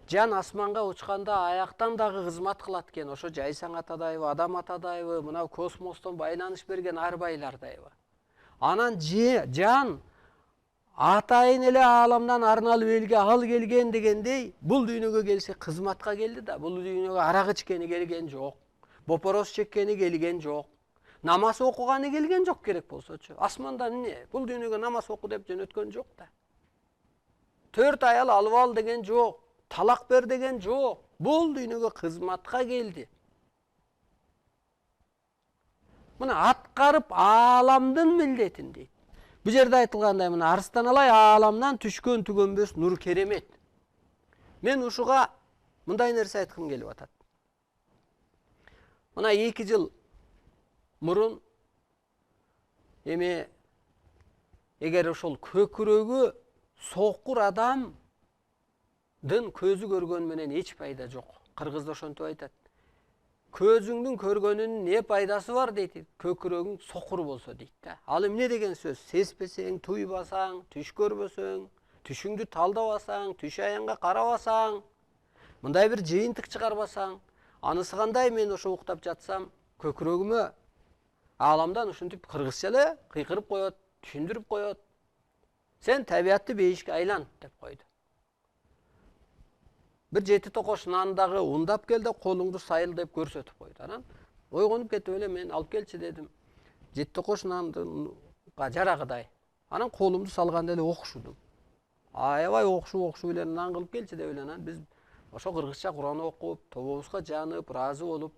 Жан асманга учканда аяктан дагы кызмат кылат экен. Ошо Жайсаң атадайбы, Адам атадайбы, мына космостон байланыш берген арбайлардайбы. Анан жан атайын эле ааламдан арналып элге ал келген дегендей, бул дүйнөгө келсе кызматка келди да, бул дүйнөгө арак ичкени келген жок. Бопороз чеккени келген жок. Намаз окуганы келген жок керек болсочу. Асмандан эмне? Бул дүйнөгө намаз оку деп жөнөткөн жок да. 4 аял алып ал деген жок. Талак бер деген жок. Бул дүйнөгө кызматка келди. Мына аткарып ааламдын милдетин дейт. Бу жерде айтылгандай мына Арыстан Алай ааламдан түшкөн түгөнбөс нур керемет. Мен ушуга мындай нерсе айткым келип атат. Мына 2 жыл мурун эми эгер ошол көкүрөгү сокур адамдын көзү көргөн менен эч пайда жок. Кыргызда ошентип айтат. Көзүңдүн көргөнүнүн не пайдасы бар дейт, көкүрөгүң сокур болсо дейт да. Ал эмне деген сөз? Сезбесең, туйбасаң, түш көрбөсөң, түшүңдү талдабасаң, түш аянга карабасаң, мындай бир жыйынтык чыгарбасаң, анысы кандай мен ошо уктап жатсам, көкүрөгүмө ааламдан ушинтип кыргызча эле кыйкырып коет, түшүндүрүп коет. Сен табиатты бейишке айлан деп койду. Bir 7 токош нандагы ундап кел деп колуңду сайыл деп көрсөтүп койду. Анан ойгонуп кетип эле мен алып келчи дедим. 7 токош нандыга жарагыдай. Анан колумду салганда эле окушудум. Аябай окушу эле нан кылып келчи деп эле анан биз ошо кыргызча Куран окуп, тобобузга жанып, ыраазы болуп,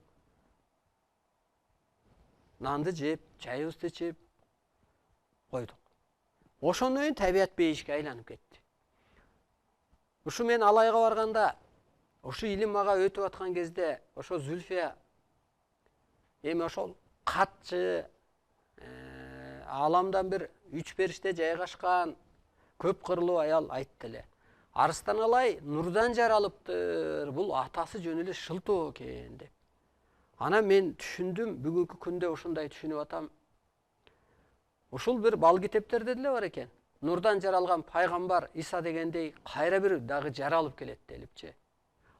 нанды жеп, чайыбызды ичип койдук. Ошондон кийин табиат бейишке айланып кетти. Ушу мен Алайга барганда, ушу илим мага өтүп аткан кезде, ошо Зүлфия эми ошол катчы ааламдан бир 3 периште жайгашкан көп кырлуу аял айтты эле. Арыстан Алай нурдан жаралыптыр, бул атасы жөн эле шылтоо экен деп. Анан мен түшүндүм, бүгүнкү күндө ушундай түшүнүп атам. Ушул бир бал китептерде деле бар экен. Нурдан жаралган пайгамбар Иса дегендей кайра бир дагы жаралып келет делипчи.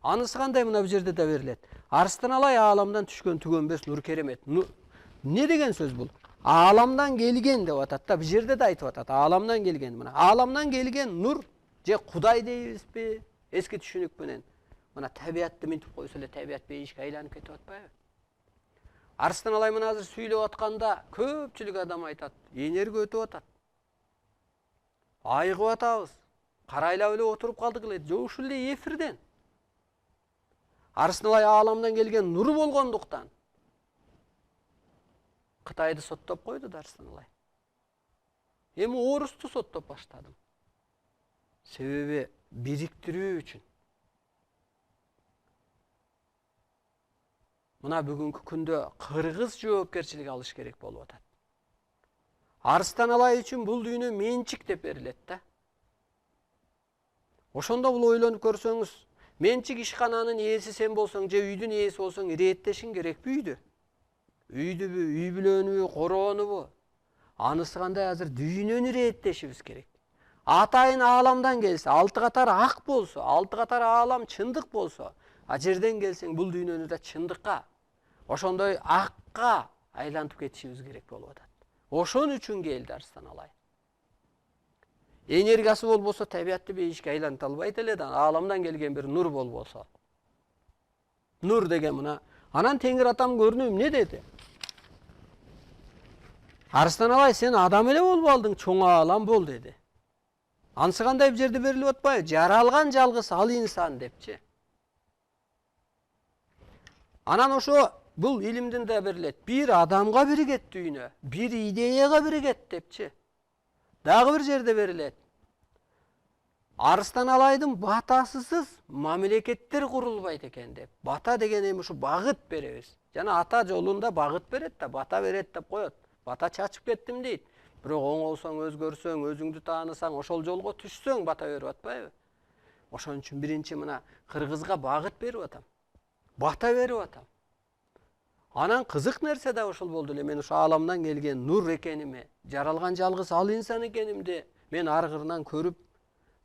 Анысы кандай мына бу жерде да берилет. Арыстан Алай ааламдан түшкөн түгөнбөс нур керемет. Не деген сөз бул? Ааламдан келген деп атат да, бу жерде да айтып атат. Ааламдан келген мына. Ааламдан келген нур же Кудай дейбизби? Эски түшүнүк менен. Мына табиатты минтип койсо эле табиат бейишке айланып кетип атпайбы? Арыстан Алай мына азыр сүйлөп атканда көпчүлүк адам айтат, энерги өтүп атат. Айгып атабыз. Карайлап эле отуруп калдык эле. Жок ушул эле эфирден. Арыстан Алай ааламдан келген нур болгондуктан Кытайды соттоп койду да Арыстан Алай. Эми орусту соттоп баштадым. Себеби бириктирүү үчүн. Мына бүгүнкү күндө кыргыз жоопкерчилик алыш керек болуп атат. Арыстан Алай үчүн бул дүйнө менчик деп берилет да. Ошондо бул ойлонуп көрсөңүз, менчик ишкананын ээси сен болсоң же үйдүн ээси болсоң ирээттешиң керекпи үйдү? Үйдүбү, үй бүлөнүбү, короонубу? Анысы кандай азыр дүйнөнү ирээттешибиз керек. Атайын ааламдан келсе, 6 катар ак болсо, 6 катар аалам чындык болсо, а жерден келсең бул дүйнөнү да чындыкка, ошондой акка айлантып кетишибиз керек болуп атат. Ошон үчүн келди Арыстан Алай. Энергиясы болбосо табиатты бейишке айланта албайт эле да, ааламдан келген бир нур болбосо. Нур деген мына. Анан Теңир атам көрүнүп эмне деди? Арыстан Алай сен адам эле болуп алдың, чоң аалам бол деди. Анысы кандай бир жерде берилип атпайбы? Жаралган жалгыз ал инсан депчи. Анан ошо бул илимдин да берилет. Бир адамга биригет дүйнө, бир идеяга биригет депчи. Дагы бир жерде берилет. Арыстан Алайдын батасысыз мамлекеттер курулбайт экен деп. Бата деген эми ушу багыт беребиз. Жана ата жолунда багыт берет да, бата берет деп коет. Бата чачып кеттим дейт. Бирок оңолсоң, өзгөрсөң, өзүңдү таанысаң, ошол жолго түшсөң бата берип атпайбы? Ошон үчүн биринчи мына кыргызга багыт берип атам. Бата берип атам. Анан кызык нерсе да ошол болду эле. Мен ушу ааламдан келген нур экенимди, жаралган жалгыз ал инсан экенимди мен аргырынан көрүп,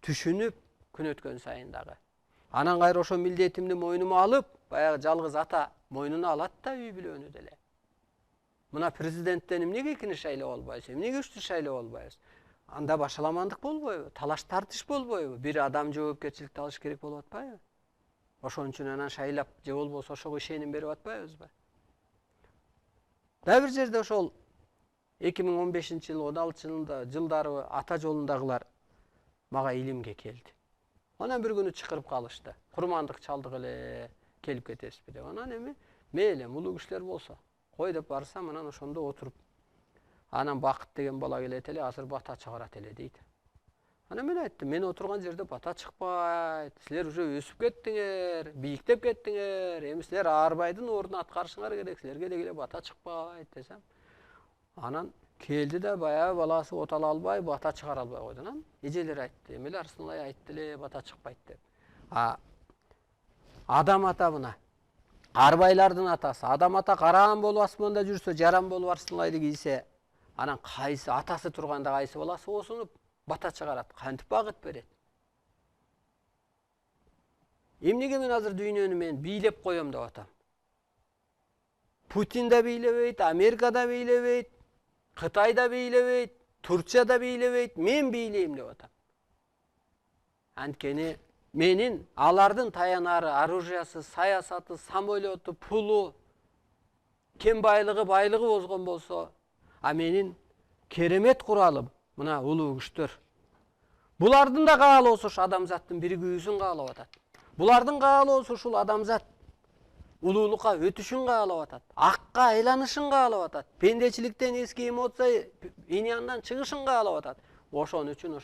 түшүнүп күн өткөн сайын дагы. Анан кайра ошо милдетимди мойнума алып, баягы жалгыз ата мойнуна алат да үй бүлөнү деле. Мына президенттен эмнеге экини шайлап албайбыз, эмнеге үчтү шайлап албайбыз? Анда башаламандык болбойбу, талаш тартыш болбойбу? Бир адам жоопкерчиликти алыш керек болуп атпайбы? Ошон үчүн анан шайлап же болбосо ошого ишеним берип атпайбызбы? Дагы бир жерде ошол 2015-жыл, 16-жылдары ата жолундагылар мага илимге келди. Анан бир күнү чакырып калышты. Курмандык чалдык эле, келип кетесизби деп. Анан эми мейлем улуу кишилер болсо, кой деп барсам, анан ошондо отуруп, анан Бакыт деген бала келет эле, азыр бата чыгарат эле дейт. Анан мен айттым, мен отурган жерде бата чыкпайт. Силер уже өсүп кеттиңер, бийиктеп кеттиңер. Эми силер Аарбайдын ордун аткарышыңар керек, силерге дегеле бата чыкпайт десем. Анан келди да баягы баласы отала албай, бата чыгара албай койду. Анан эжелер айтты, эми эле Арсылай айтты эле бата чыкпайт деп. Адам ата мына. Арбайлардын атасы. Адам ата караан болуп асманда жүрсө, жаран болуп Арсылайды кийсе, анан кайсы атасы турганда кайсы баласы осунуп бата чыгарат, кантип багыт берет? Эмнеге мен азыр дүйнөнү мен бийлеп коем деп атам? Путин да бийлебейт, Америка да бийлебейт, Кытай да бийлебейт, Турция да бийлебейт, мен бийлейм деп атам. Анткени менин алардын таянары, оружиясы, саясаты, самолету, пулу, кен байлыгы болгон болсо, а менин керемет куралым мына улуу күчтөр. Булардын да каалоосу ушу адамзаттын биригүүсүн каалап атат. Булардын каалоосу ушул адамзат улуулукка өтүшүн каалап атат. Акка айланышын каалап атат. Пендечиликтен эски эмоция иняндан чыгышын каалап атат. Ошон үчүн